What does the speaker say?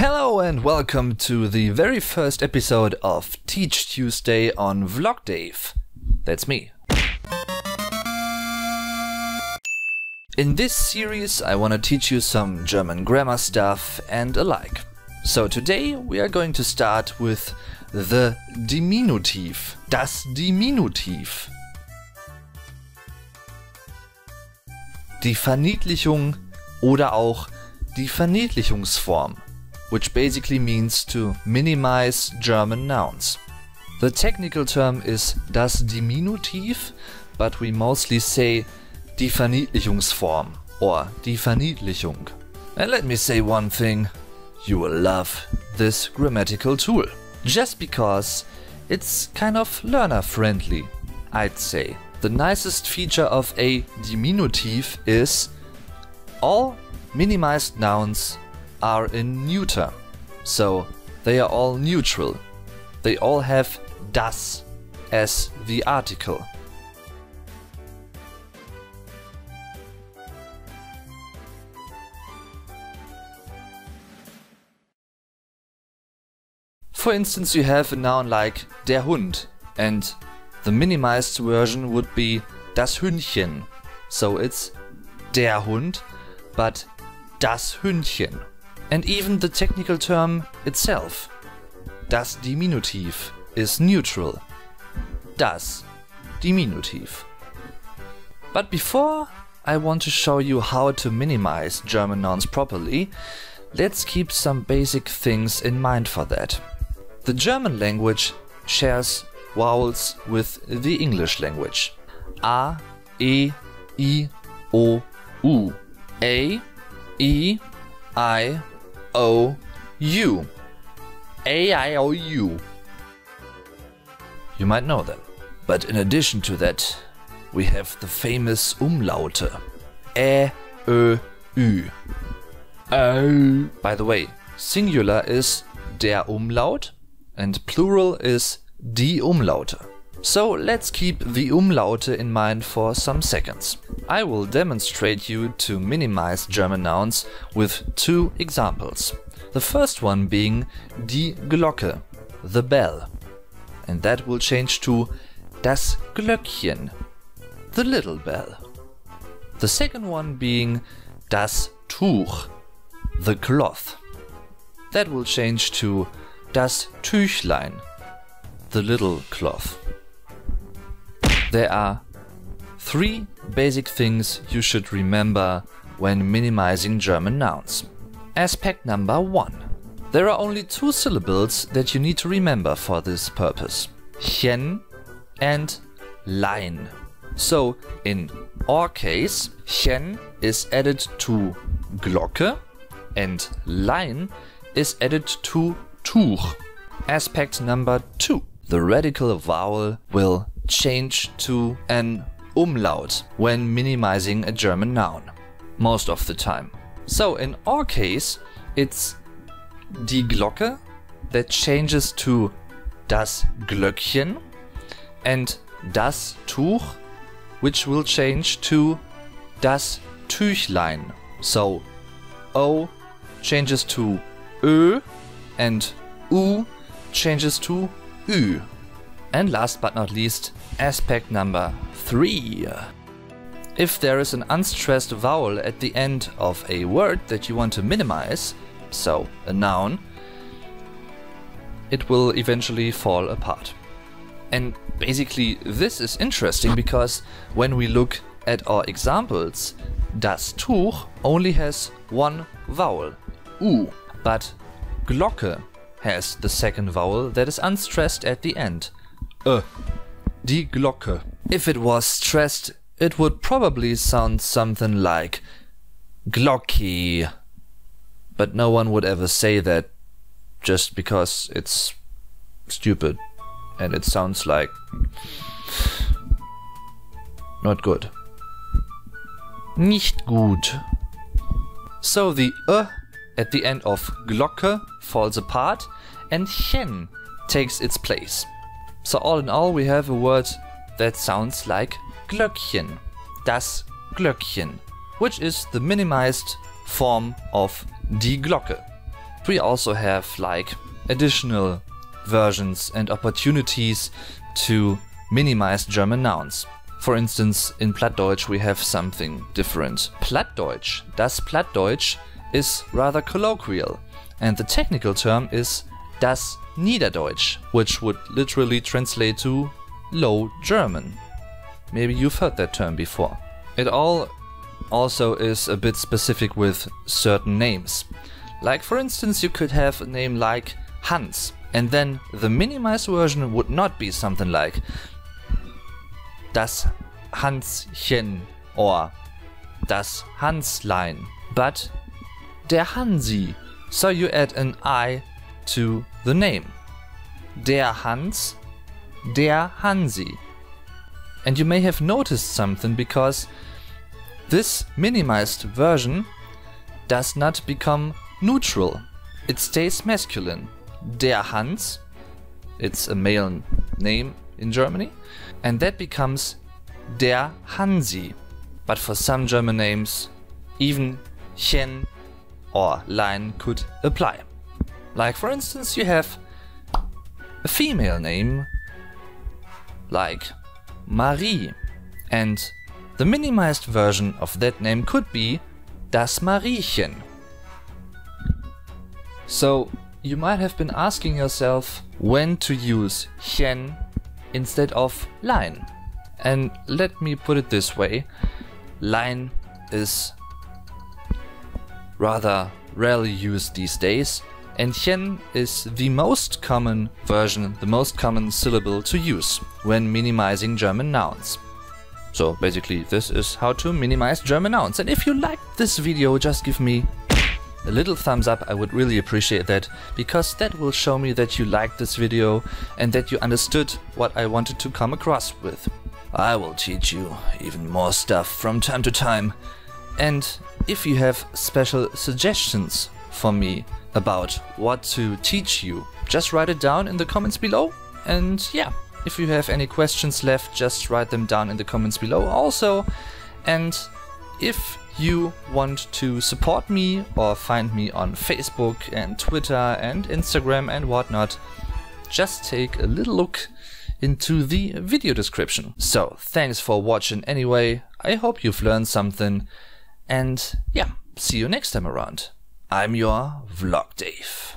Hello and welcome to the very first episode of Teach Tuesday on VlogDave. That's me. In this series I want to teach you some German grammar stuff and alike. So today we are going to start with the Diminutiv, das Diminutiv. Die Verniedlichung oder auch die Verniedlichungsform, which basically means to minimize German nouns. The technical term is das Diminutiv, but we mostly say die Verniedlichungsform or die Verniedlichung. And let me say one thing, you will love this grammatical tool. Just because it's kind of learner friendly, I'd say. The nicest feature of a diminutiv is all minimized nouns are in neuter, so they are all neutral. They all have das as the article. For instance, you have a noun like der Hund, and the minimized version would be das Hündchen. So it's der Hund, but das Hündchen. And even the technical term itself, das Diminutiv, is neutral. Das Diminutiv. But before I want to show you how to minimize German nouns properly, let's keep some basic things in mind for that. The German language shares vowels with the English language. A, E, I, O, U. A, E, I, O, U. A, I, O, U. You might know them. But in addition to that, we have the famous Umlaute. Ä, Ö, Ü. Ö. By the way, singular is der Umlaut and plural is die Umlaute. So let's keep the Umlaute in mind for some seconds. I will demonstrate you to minimize German nouns with two examples. The first one being die Glocke, the bell. And that will change to das Glöckchen, the little bell. The second one being das Tuch, the cloth. That will change to das Tüchlein, the little cloth. There are three basic things you should remember when minimizing German nouns. Aspect number 1. There are only two syllables that you need to remember for this purpose. Chen and lein. So in our case, chen is added to Glocke and lein is added to Tuch. Aspect number 2. The radical vowel will change to an umlaut when minimizing a German noun, most of the time. So in our case, it's die Glocke that changes to das Glöckchen and das Tuch, which will change to das Tüchlein. So O changes to Ö and U changes to Ü. And last but not least, aspect number 3. If there is an unstressed vowel at the end of a word that you want to minimize, so a noun, it will eventually fall apart. And basically this is interesting because when we look at our examples, das Tuch only has one vowel, U, but Glocke has the second vowel that is unstressed at the end, die Glocke. If it was stressed, it would probably sound something like Glocke, but no one would ever say that just because it's stupid and it sounds like not good. Nicht gut. So the at the end of Glocke falls apart and chen takes its place. So all in all we have a word that sounds like Glöckchen, das Glöckchen, which is the minimized form of die Glocke. We also have like additional versions and opportunities to minimize German nouns. For instance, in Plattdeutsch we have something different. Plattdeutsch, das Plattdeutsch, is rather colloquial, and the technical term is das Niederdeutsch, which would literally translate to Low German. Maybe you've heard that term before. It all also is a bit specific with certain names. Like for instance, you could have a name like Hans, and then the minimized version would not be something like das Hanschen or das Hanslein, but der Hansi. So you add an I to the name. Der Hans, der Hansi. And you may have noticed something, because this minimized version does not become neutral. It stays masculine. Der Hans, it's a male name in Germany, and that becomes der Hansi. But for some German names, even Chen or Lein could apply. Like for instance, you have a female name like Marie, and the minimized version of that name could be das Mariechen. So you might have been asking yourself when to use Chen instead of Lein. And let me put it this way, Lein is rather rarely used these days, and Chen is the most common version, the most common syllable to use when minimizing German nouns. So basically this is how to minimize German nouns. And if you liked this video, just give me a little thumbs up. I would really appreciate that, because that will show me that you liked this video and that you understood what I wanted to come across with. I will teach you even more stuff from time to time. And if you have special suggestions for me about what to teach you, just write it down in the comments below. And yeah, if you have any questions left, just write them down in the comments below also. And if you want to support me or find me on Facebook and Twitter and Instagram and whatnot, just take a little look into the video description. So thanks for watching anyway. I hope you've learned something, and yeah, see you next time around. I'm your Vlog Dave.